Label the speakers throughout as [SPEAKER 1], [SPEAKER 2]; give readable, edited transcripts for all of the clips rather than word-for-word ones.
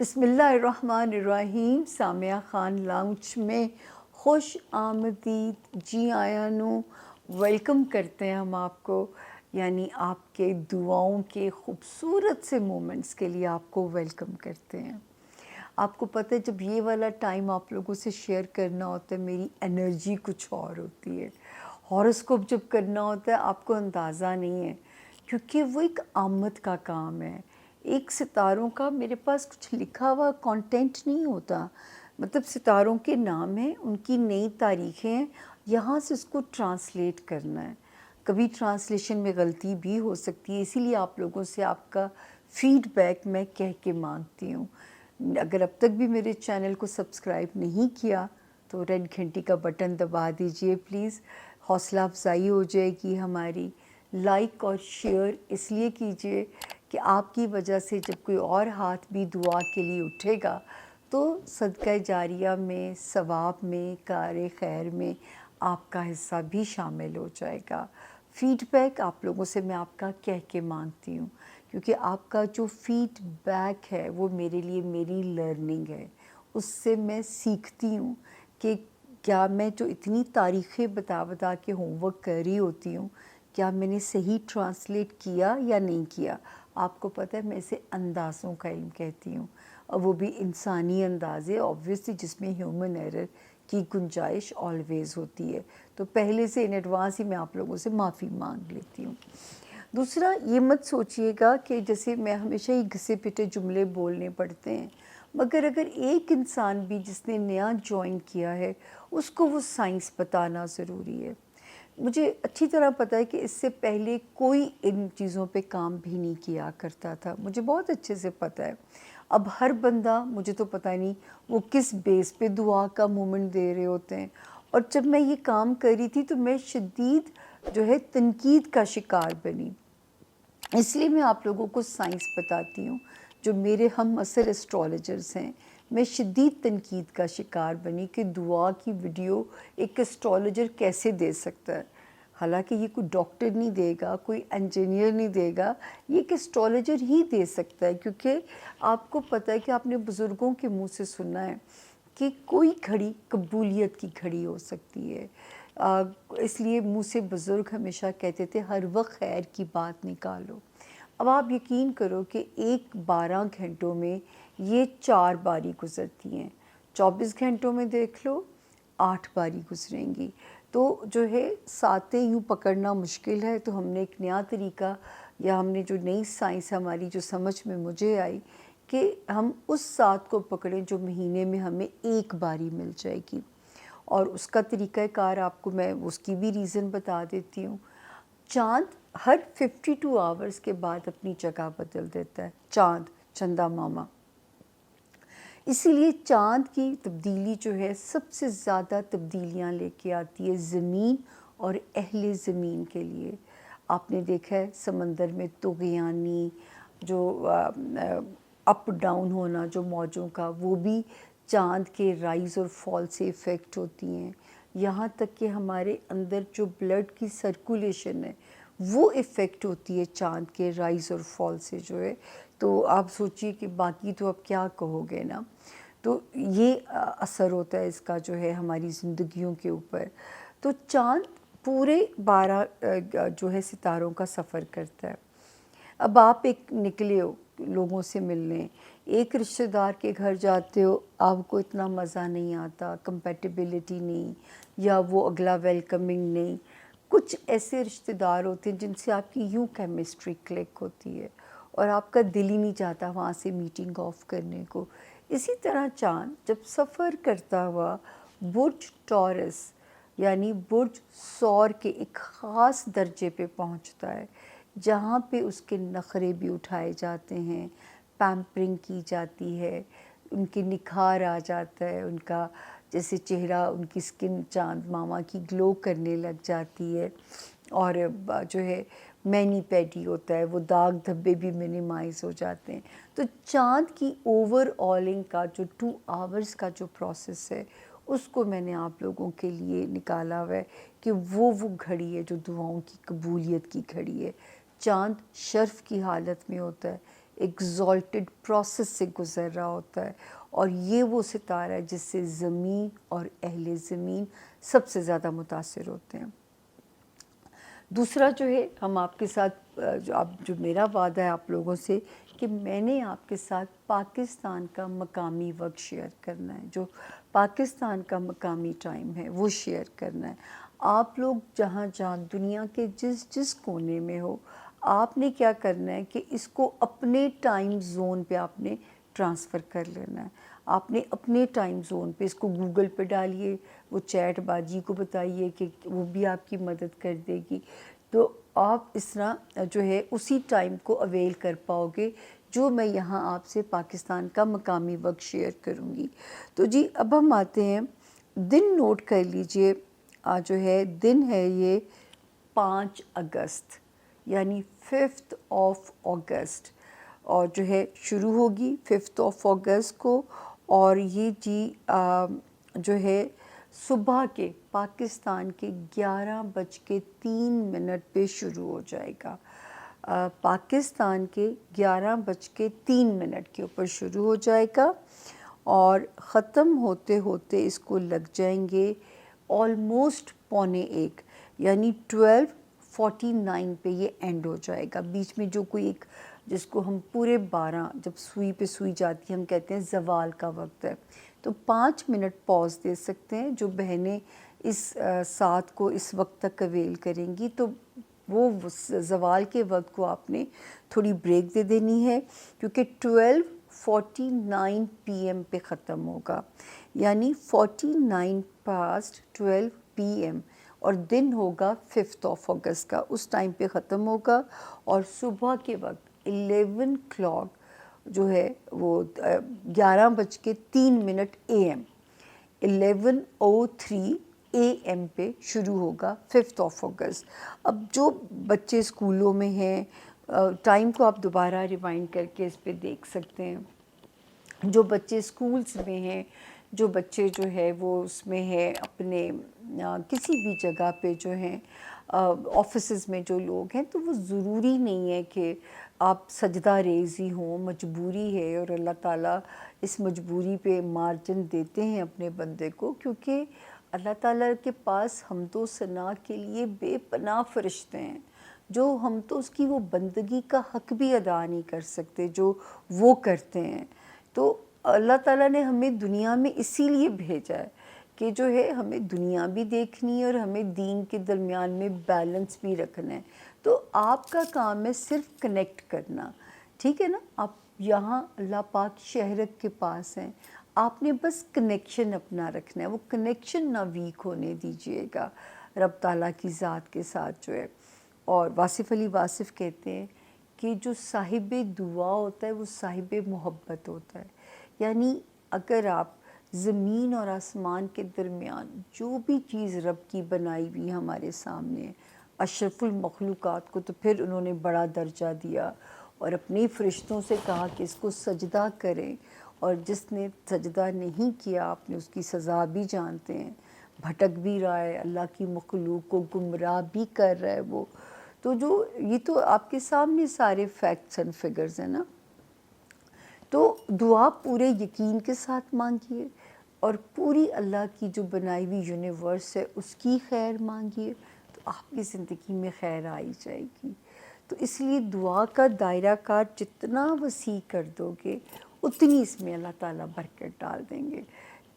[SPEAKER 1] बिस्मिल्लाहिर्रहमानिर्रहीम। सामिया ख़ान लाउंज में खुश आमदीद, जी आया नो। वेलकम करते हैं हम आपको, यानी आपके दुआओं के ख़ूबसूरत से मोमेंट्स के लिए आपको वेलकम करते हैं। आपको पता है, जब ये वाला टाइम आप लोगों से शेयर करना होता है, मेरी एनर्जी कुछ और होती है। हॉरोस्कोप जब करना होता है, आपको अंदाज़ा नहीं है, क्योंकि वो एक आमद का काम है। एक सितारों का मेरे पास कुछ लिखा हुआ कंटेंट नहीं होता, मतलब सितारों के नाम हैं, उनकी नई तारीखें हैं, यहाँ से उसको ट्रांसलेट करना है। कभी ट्रांसलेशन में गलती भी हो सकती है, इसीलिए आप लोगों से आपका फीडबैक मैं कह के मांगती हूँ। अगर अब तक भी मेरे चैनल को सब्सक्राइब नहीं किया तो रेड घंटी का बटन दबा दीजिए प्लीज़, हौसला अफजाई हो जाएगी हमारी। लाइक और शेयर इसलिए कीजिए कि आपकी वजह से जब कोई और हाथ भी दुआ के लिए उठेगा तो सदका जारिया में, सवाब में, कार खैर में आपका हिस्सा भी शामिल हो जाएगा। फीडबैक आप लोगों से मैं आपका कह के मांगती हूँ, क्योंकि आपका जो फीडबैक है वो मेरे लिए मेरी लर्निंग है। उससे मैं सीखती हूँ कि क्या मैं जो इतनी तारीख़ें बता बता के होमवर्क कर रही होती हूँ, क्या मैंने सही ट्रांसलेट किया या नहीं किया। आपको पता है, मैं इसे अंदाज़ों का इल्म कहती हूँ, और वो भी इंसानी अंदाज़े, ऑब्वियसली जिसमें ह्यूमन एरर की गुंजाइश ऑलवेज़ होती है। तो पहले से इन एडवांस ही मैं आप लोगों से माफ़ी मांग लेती हूँ। दूसरा, ये मत सोचिएगा कि जैसे मैं हमेशा ही घिसे पिटे जुमले बोलने पड़ते हैं, मगर अगर एक इंसान भी जिसने नया ज्वाइन किया है उसको वो साइंस बताना ज़रूरी है। मुझे अच्छी तरह पता है कि इससे पहले कोई इन चीज़ों पे काम भी नहीं किया करता था, मुझे बहुत अच्छे से पता है। अब हर बंदा, मुझे तो पता नहीं वो किस बेस पे दुआ का मोमेंट दे रहे होते हैं। और जब मैं ये काम कर रही थी तो मैं शदीद जो है तनकीद का शिकार बनी, इसलिए मैं आप लोगों को साइंस बताती हूँ। जो मेरे हम असर एस्ट्रोलॉजर्स हैं, मैं शदीद तनकीद का शिकार बनी कि दुआ की वीडियो एक एस्ट्रोलॉजर कैसे दे सकता है। हालांकि ये कोई डॉक्टर नहीं देगा, कोई इंजीनियर नहीं देगा, ये एक एस्ट्रोलॉजर ही दे सकता है। क्योंकि आपको पता है कि आपने बुज़ुर्गों के मुंह से सुना है कि कोई घड़ी कबूलियत की घड़ी हो सकती है। इसलिए मुँह से बुज़ुर्ग हमेशा कहते थे, हर वक्त खैर की बात निकालो। अब आप यकीन करो कि एक 12 घंटों में ये 4 बारी गुज़रती हैं, 24 घंटों में देख लो 8 बारी गुज़रेंगी। तो जो है सातें यूँ पकड़ना मुश्किल है, तो हमने एक नया तरीका, या हमने जो नई साइंस हमारी जो समझ में मुझे आई कि हम उस सात को पकड़ें जो महीने में हमें एक बारी मिल जाएगी। और उसका तरीक़ाकार आपको मैं उसकी भी रीज़न बता देती हूँ। चाँद हर 52 आवर्स के बाद अपनी जगह बदल देता है, चाँद, चंदा मामा। इसीलिए चाँद की तब्दीली जो है सबसे ज़्यादा तब्दीलियाँ लेके आती है ज़मीन और अहले ज़मीन के लिए। आपने देखा है समंदर में तुग़यानी जो अप डाउन होना जो मौजों का, वो भी चाँद के राइज़ और फॉल से इफ़ेक्ट होती हैं। यहाँ तक कि हमारे अंदर जो ब्लड की सर्कुलेशन है वो इफ़ेक्ट होती है चाँद के राइज़ और फॉल से जो है। तो आप सोचिए कि बाकी तो अब क्या कहोगे ना। तो ये असर होता है इसका जो है हमारी ज़िंदगियों के ऊपर। तो चाँद पूरे 12 जो है सितारों का सफ़र करता है। अब आप एक निकले हो लोगों से मिलने, एक रिश्तेदार के घर जाते हो, आपको इतना मज़ा नहीं आता, कंपैटिबिलिटी नहीं, या वो अगला वेलकमिंग नहीं। कुछ ऐसे रिश्तेदार होते हैं जिनसे आपकी यूँ केमिस्ट्री क्लिक होती है और आपका दिल ही नहीं चाहता वहाँ से मीटिंग ऑफ करने को। इसी तरह चाँद जब सफ़र करता हुआ बुर्ज टॉरस यानी बुर्ज सौर के एक ख़ास दर्जे पे पहुँचता है, जहाँ पे उसके नखरे भी उठाए जाते हैं, पैम्परिंग की जाती है, उनके निखार आ जाता है, उनका जैसे चेहरा, उनकी स्किन चाँद मामा की ग्लो करने लग जाती है। और जो है मैनी पैडी होता है, वो दाग धब्बे भी मिनिमाइज़ हो जाते हैं। तो चाँद की ओवरऑलिंग का जो 2 आवर्स का जो प्रोसेस है, उसको मैंने आप लोगों के लिए निकाला हुआ है कि वो घड़ी है जो दुआओं की कबूलियत की घड़ी है। चाँद शर्फ़ की हालत में होता है, एग्जॉल्टेड प्रोसेस से गुज़र रहा होता है, और ये वो सितारा है जिससे ज़मीन और अहले ज़मीन सबसे ज़्यादा मुतासिर होते हैं। दूसरा जो है, हम आपके साथ जो मेरा वादा है आप लोगों से कि मैंने आपके साथ पाकिस्तान का मकामी वक्त शेयर करना है, जो पाकिस्तान का मकामी टाइम है वो शेयर करना है। आप लोग जहाँ जहाँ दुनिया के जिस जिस कोने में हो, आपने क्या करना है कि इसको अपने टाइम ज़ोन पे आपने ट्रांसफ़र कर लेना है। आपने अपने टाइम ज़ोन पे इसको गूगल पे डालिए, वो चैट बाजी को बताइए कि वो भी आपकी मदद कर देगी, तो आप इस तरह जो है उसी टाइम को अवेल कर पाओगे जो मैं यहाँ आपसे पाकिस्तान का मकामी वक्त शेयर करूँगी। तो जी अब हम आते हैं, दिन नोट कर लीजिए। आज जो है दिन है ये 5 अगस्त, यानी 5th ऑफ अगस्त, और जो है शुरू होगी 5th ऑफ अगस्त को, और ये जी जो है सुबह के पाकिस्तान के 11:03 पे शुरू हो जाएगा। पाकिस्तान के 11:03 के ऊपर शुरू हो जाएगा, और ख़त्म होते होते इसको लग जाएंगे ऑलमोस्ट 12:45, यानी 12:49 पे ये एंड हो जाएगा। बीच में जो कोई एक, जिसको हम पूरे 12, जब सुई पे सुई जाती है हम कहते हैं ज़वाल का वक्त है, तो 5 मिनट पॉज दे सकते हैं। जो बहनें इस साथ को इस वक्त तक अवेल करेंगी तो वो ज़वाल के वक्त को आपने थोड़ी ब्रेक दे देनी है, क्योंकि 12:49 PM पे ख़त्म होगा, यानी 49 पास्ट 12 PM, और दिन होगा 5th ऑफ अगस्त का, उस टाइम पे ख़त्म होगा। और सुबह के वक्त 11 o'clock जो है वो 11:03 AM, 11:03 AM पे शुरू होगा 5th ऑफ अगस्त। अब जो बच्चे स्कूलों में हैं, टाइम को आप दोबारा रिवाइंड करके इस पे देख सकते हैं। जो बच्चे स्कूल्स में हैं, जो बच्चे जो है वो उसमें है अपने किसी भी जगह पे जो हैं, ऑफिसेज़ में जो लोग हैं, तो वो ज़रूरी नहीं है कि आप सजदा रेज़ी हों, मजबूरी है, और अल्लाह ताला इस मजबूरी पे मार्जिन देते हैं अपने बंदे को, क्योंकि अल्लाह ताला के पास हमदो सना के लिए बेपनाह फ़रिश्ते हैं, जो हम तो उसकी वो बंदगी का हक़ भी अदा नहीं कर सकते जो वो करते हैं। तो अल्लाह ताला ने हमें दुनिया में इसीलिए भेजा है कि जो है हमें दुनिया भी देखनी है और हमें दीन के दरमियान में बैलेंस भी रखना है। तो आपका काम है सिर्फ कनेक्ट करना, ठीक है ना। आप यहाँ अल्लाह पाक शहरत के पास हैं, आपने बस कनेक्शन अपना रखना है, वो कनेक्शन ना वीक होने दीजिएगा रब ताला की ज़ात के साथ जो है। और वासिफ़ अली वासिफ़ कहते हैं कि जो साहिब दुआ होता है वो साहिब मोहब्बत होता है, यानी अगर आप ज़मीन और आसमान के दरमियान जो भी चीज़ रब की बनाई हुई हमारे सामने है, अशरफुल मखलूक़ात को तो फिर उन्होंने बड़ा दर्जा दिया और अपने फ़रिश्तों से कहा कि इसको सजदा करें, और जिसने सजदा नहीं किया आपने उसकी सज़ा भी जानते हैं, भटक भी रहा है, अल्लाह की मखलूक को गुमराह भी कर रहा है वो। तो जो ये तो आपके सामने सारे फैक्ट्स एंड फिगर्स हैं ना। तो दुआ पूरे यकीन के साथ मांगिए, और पूरी अल्लाह की जो बनाई हुई यूनिवर्स है उसकी खैर मांगिए, तो आपकी ज़िंदगी में खैर आ ही जाएगी। तो इसलिए दुआ का दायरा कार जितना वसी कर दोगे उतनी इसमें अल्लाह ताला बरकत डाल देंगे।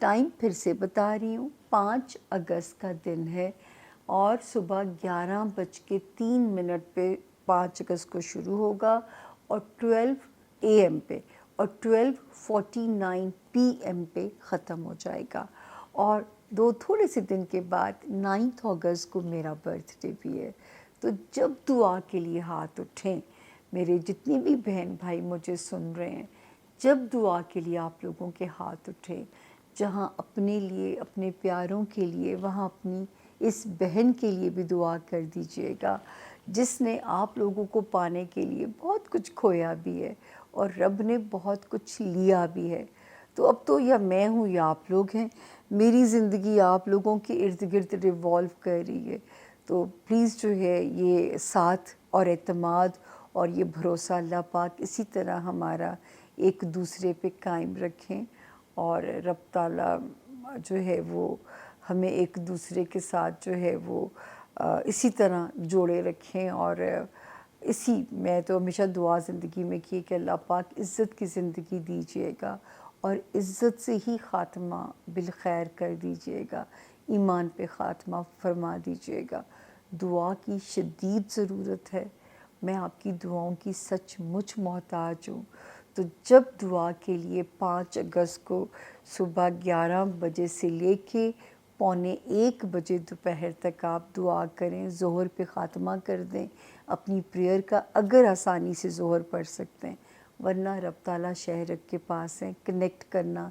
[SPEAKER 1] टाइम फिर से बता रही हूँ, 5 अगस्त का दिन है, और सुबह 11:03 पे 5 अगस्त को शुरू होगा, और 12 AM पे और 12:49 PM पे ख़त्म हो जाएगा। और दो थोड़े से दिन के बाद 9 अगस्त को मेरा बर्थडे भी है। तो जब दुआ के लिए हाथ उठें, मेरे जितनी भी बहन भाई मुझे सुन रहे हैं, जब दुआ के लिए आप लोगों के हाथ उठें, जहाँ अपने लिए, अपने प्यारों के लिए, वहाँ अपनी इस बहन के लिए भी दुआ कर दीजिएगा जिसने आप लोगों को पाने के लिए बहुत कुछ खोया भी है और रब ने बहुत कुछ लिया भी है। तो अब तो या मैं हूँ या आप लोग हैं, मेरी ज़िंदगी आप लोगों के इर्द गिर्द रिवॉल्व कर रही है। तो प्लीज़ जो है ये साथ और एतमाद اور یہ بھروسہ اللہ پاک اسی طرح ہمارا ایک دوسرے پہ قائم رکھیں، اور رب تعالیٰ جو ہے وہ ہمیں ایک دوسرے کے ساتھ جو ہے وہ اسی طرح جوڑے رکھیں، اور اسی میں تو ہمیشہ دعا زندگی میں کی کہ اللہ پاک عزت کی زندگی دیجیے گا اور عزت سے ہی خاتمہ بالخیر کر دیجیے گا، ایمان پہ خاتمہ فرما دیجیے گا۔ دعا کی شدید ضرورت ہے، میں آپ کی دعاؤں کی سچ مچ محتاج ہوں۔ تو جب دعا کے لیے 5 اگست کو صبح 11 بجے سے لے کے 12:45 بجے دوپہر تک آپ دعا کریں، ظہر پہ خاتمہ کر دیں اپنی پریئر کا، اگر آسانی سے ظہر پڑھ سکتے ہیں، ورنہ رب تعالیٰ شہرک کے پاس ہیں، کنیکٹ کرنا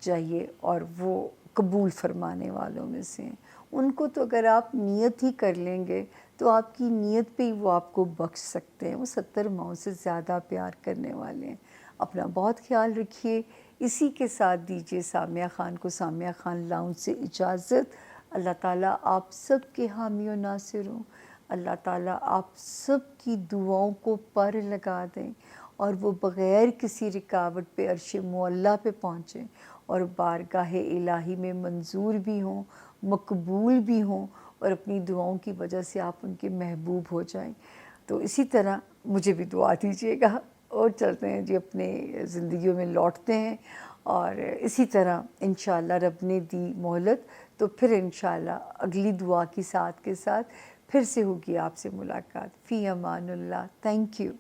[SPEAKER 1] چاہیے، اور وہ قبول فرمانے والوں میں سے ہیں۔ ان کو تو اگر آپ نیت ہی کر لیں گے تو آپ کی نیت پہ ہی وہ آپ کو بخش سکتے ہیں، وہ 70 ماؤں سے زیادہ پیار کرنے والے ہیں۔ اپنا بہت خیال رکھیے۔ اسی کے ساتھ دیجیے سامیہ خان کو سامیہ خان لاؤنج سے اجازت۔ اللہ تعالیٰ آپ سب کے حامی و ناصر ہوں، اللہ تعالیٰ آپ سب کی دعاؤں کو پر لگا دیں اور وہ بغیر کسی رکاوٹ پہ عرش معلیٰ پہ پہنچیں اور بارگاہ الہی میں منظور بھی ہوں، مقبول بھی ہوں، اور اپنی دعاؤں کی وجہ سے آپ ان کے محبوب ہو جائیں۔ تو اسی طرح مجھے بھی دعا دیجیے گا، اور چلتے ہیں جی اپنے زندگیوں میں لوٹتے ہیں، اور اسی طرح انشاءاللہ رب نے دی مہلت تو پھر انشاءاللہ اگلی دعا کی ساتھ کے ساتھ پھر سے ہوگی آپ سے ملاقات۔ فی امان اللہ، تھینک یو۔